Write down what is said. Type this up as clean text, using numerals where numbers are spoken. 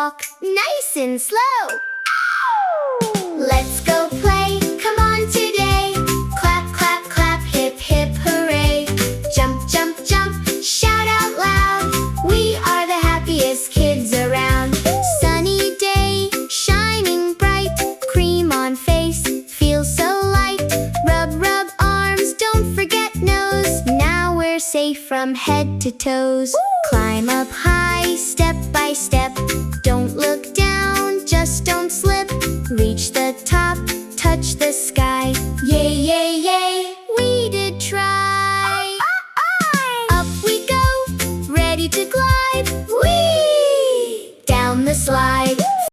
walk nice and slow. Let's go play, come on today. Clap, clap, clap, hip, hip, hooray. Jump, jump, jump, shout out loud. We are the happiest kids around. Sunny day, shining bright. Cream on face, feels so light. Rub, rub arms, don't forget nose. Now we're safe from head to toes. Climb up high, step by step. Don't look down, just don't slip. Reach the top, touch the sky. Yay, yay, yay, we did try. Up we go, ready to glide. Whee!